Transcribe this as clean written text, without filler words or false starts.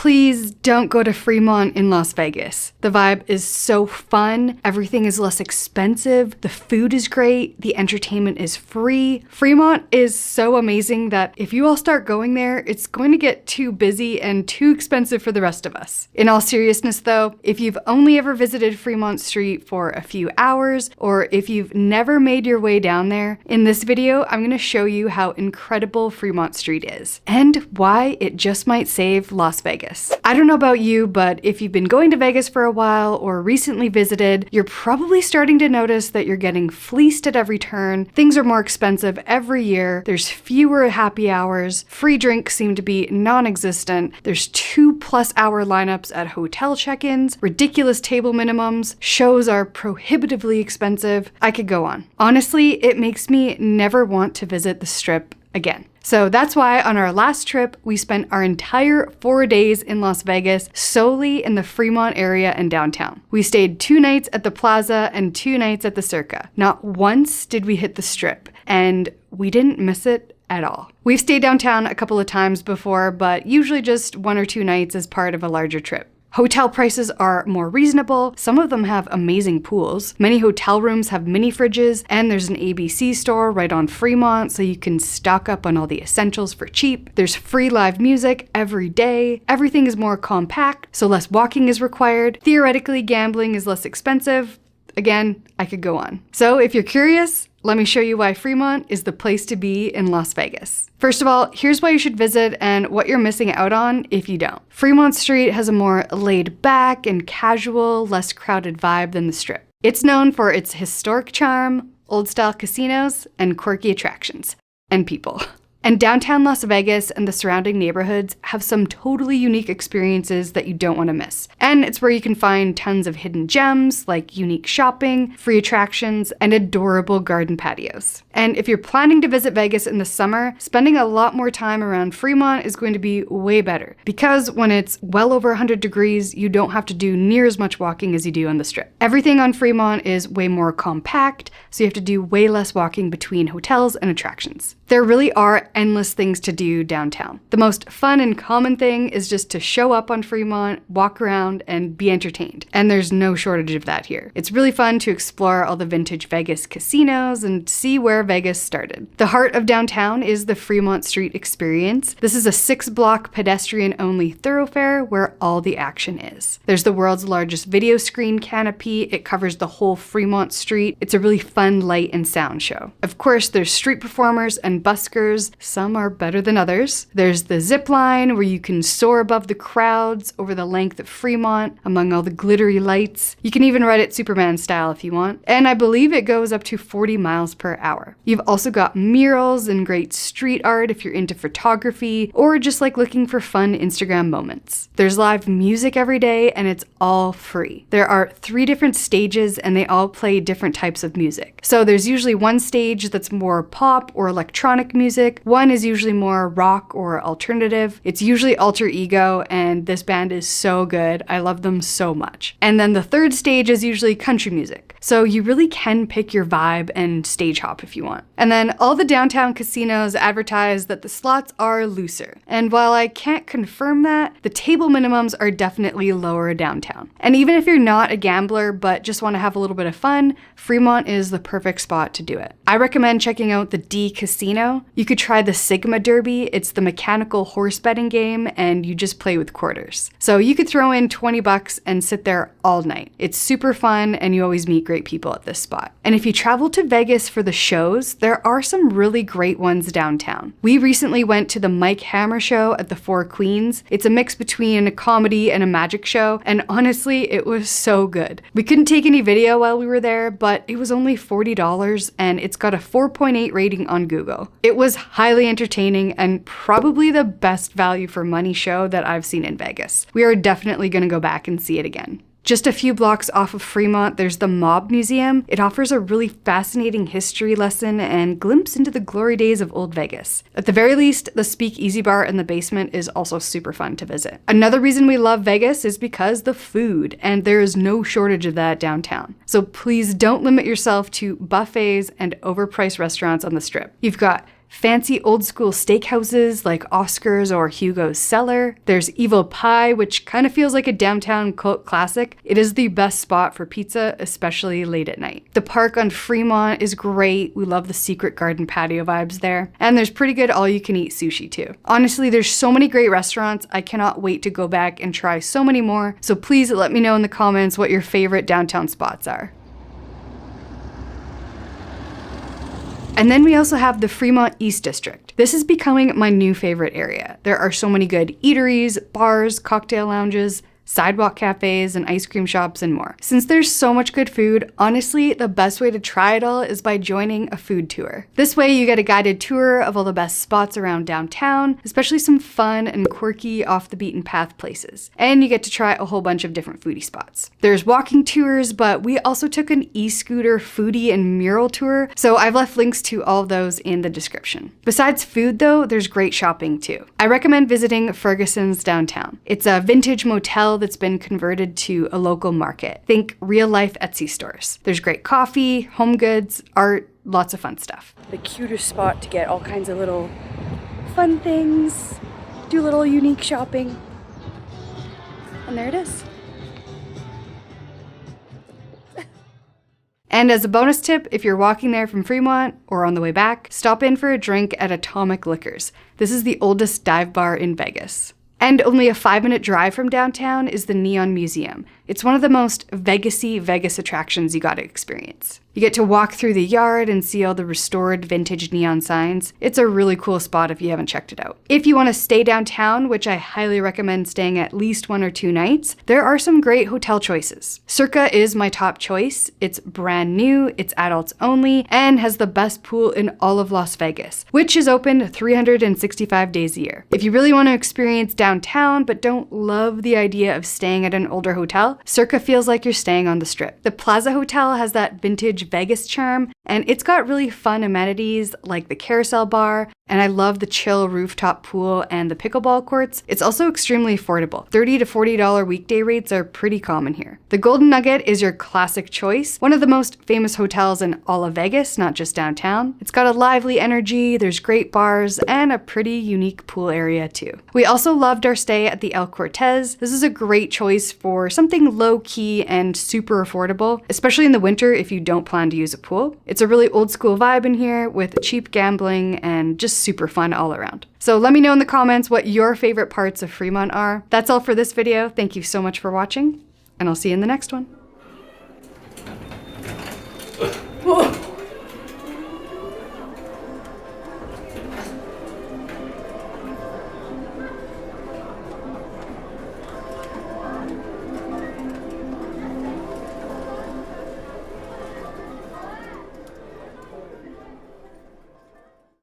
please don't go to Fremont in Las Vegas. The vibe is so fun, everything is less expensive, the food is great, the entertainment is free. Fremont is so amazing that if you all start going there, it's going to get too busy and too expensive for the rest of us. In all seriousness though, if you've only ever visited Fremont Street for a few hours, or if you've never made your way down there, in this video, I'm going to show you how incredible Fremont Street is, and why it just might save Las Vegas. I don't know about you, but if you've been going to Vegas for a while or recently visited, you're probably starting to notice that you're getting fleeced at every turn. Things are more expensive every year. There's fewer happy hours. Free drinks seem to be non-existent. There's 2+ hour lineups at hotel check-ins, ridiculous table minimums, shows are prohibitively expensive. I could go on. Honestly, it makes me never want to visit the Strip again. So that's why on our last trip, we spent our entire 4 days in Las Vegas solely in the Fremont area and downtown. We stayed 2 nights at the Plaza and 2 nights at the Circa. Not once did we hit the Strip, and we didn't miss it at all. We've stayed downtown a couple of times before, but usually just 1 or 2 nights as part of a larger trip. Hotel prices are more reasonable, some of them have amazing pools, many hotel rooms have mini fridges, and there's an ABC store right on Fremont so you can stock up on all the essentials for cheap. There's free live music every day, everything is more compact, so less walking is required, theoretically gambling is less expensive. Again, I could go on. So if you're curious, let me show you why Fremont is the place to be in Las Vegas. First of all, here's why you should visit and what you're missing out on if you don't. Fremont Street has a more laid back and casual, less crowded vibe than the Strip. It's known for its historic charm, old-style casinos, and quirky attractions. And people. And downtown Las Vegas and the surrounding neighborhoods have some totally unique experiences that you don't want to miss. And it's where you can find tons of hidden gems like unique shopping, free attractions, and adorable garden patios. And if you're planning to visit Vegas in the summer, spending a lot more time around Fremont is going to be way better. Because when it's well over 100 degrees, you don't have to do near as much walking as you do on the Strip. Everything on Fremont is way more compact, so you have to do way less walking between hotels and attractions. There really are endless things to do downtown. The most fun and common thing is just to show up on Fremont, walk around, and be entertained. And there's no shortage of that here. It's really fun to explore all the vintage Vegas casinos and see where Vegas started. The heart of downtown is the Fremont Street Experience. This is a 6-block pedestrian-only thoroughfare where all the action is. There's the world's largest video screen canopy. It covers the whole Fremont Street. It's a really fun light and sound show. Of course, there's street performers and buskers. Some are better than others. There's the zipline where you can soar above the crowds over the length of Fremont among all the glittery lights. You can even ride it Superman style if you want. And I believe it goes up to 40 miles per hour. You've also got murals and great street art if you're into photography or just like looking for fun Instagram moments. There's live music every day and it's all free. There are 3 different stages and they all play different types of music. So there's usually one stage that's more pop or electronic music. One is usually more rock or alternative. It's usually Alter Ego, and this band is so good. I love them so much. And then the 3rd stage is usually country music. So you really can pick your vibe and stage hop if you want. And then all the downtown casinos advertise that the slots are looser. And while I can't confirm that, the table minimums are definitely lower downtown. And even if you're not a gambler but just want to have a little bit of fun, Fremont is the perfect spot to do it. I recommend checking out the D Casino. You could try the Sigma Derby. It's the mechanical horse betting game and you just play with quarters. So you could throw in 20 bucks and sit there all night. It's super fun and you always meet great people at this spot. And if you travel to Vegas for the shows, there are some really great ones downtown. We recently went to the Mike Hammer show at the Four Queens. It's a mix between a comedy and a magic show, and honestly, it was so good. We couldn't take any video while we were there, but it was only $40 and it's got a 4.8 rating on Google. It was highly entertaining and probably the best value for money show that I've seen in Vegas. We are definitely going to go back and see it again. Just a few blocks off of Fremont, there's the Mob Museum. It offers a really fascinating history lesson and glimpse into the glory days of old Vegas. At the very least, the Speakeasy Bar in the basement is also super fun to visit. Another reason we love Vegas is because the food, and there is no shortage of that downtown. So please don't limit yourself to buffets and overpriced restaurants on the Strip. You've got fancy old school steakhouses like Oscar's or Hugo's Cellar. There's Evil Pie, which kind of feels like a downtown cult classic. It is the best spot for pizza, especially late at night. The park on Fremont is great. We love the secret garden patio vibes there. And there's pretty good all-you-can-eat sushi too. Honestly, there's so many great restaurants. I cannot wait to go back and try so many more. So please let me know in the comments what your favorite downtown spots are. And then we also have the Fremont East District. This is becoming my new favorite area. There are so many good eateries, bars, cocktail lounges, sidewalk cafes, and ice cream shops, and more. Since there's so much good food, honestly, the best way to try it all is by joining a food tour. This way you get a guided tour of all the best spots around downtown, especially some fun and quirky off the beaten path places. And you get to try a whole bunch of different foodie spots. There's walking tours, but we also took an e-scooter foodie and mural tour, so I've left links to all of those in the description. Besides food though, there's great shopping too. I recommend visiting Ferguson's downtown. It's a vintage motel that's been converted to a local market. Think real-life Etsy stores. There's great coffee, home goods, art, lots of fun stuff. The cutest spot to get all kinds of little fun things, do little unique shopping. And there it is. And as a bonus tip, if you're walking there from Fremont or on the way back, stop in for a drink at Atomic Liquors. This is the oldest dive bar in Vegas. And only a 5-minute drive from downtown is the Neon Museum. It's one of the most Vegas-y Vegas attractions you gotta experience. You get to walk through the yard and see all the restored vintage neon signs. It's a really cool spot if you haven't checked it out. If you want to stay downtown, which I highly recommend staying at least 1 or 2 nights, there are some great hotel choices. Circa is my top choice. It's brand new, it's adults only, and has the best pool in all of Las Vegas, which is open 365 days a year. If you really want to experience downtown but don't love the idea of staying at an older hotel, Circa feels like you're staying on the Strip. The Plaza Hotel has that vintage Vegas charm, and it's got really fun amenities like the carousel bar, and I love the chill rooftop pool and the pickleball courts. It's also extremely affordable. $30 to $40 weekday rates are pretty common here. The Golden Nugget is your classic choice, one of the most famous hotels in all of Vegas, not just downtown. It's got a lively energy, there's great bars, and a pretty unique pool area too. We also loved our stay at the El Cortez. This is a great choice for something low-key and super affordable, especially in the winter if you don't plan to use a pool. It's a really old school vibe in here with cheap gambling and just super fun all around. So let me know in the comments what your favorite parts of Fremont are. That's all for this video. Thank you so much for watching, and I'll see you in the next one.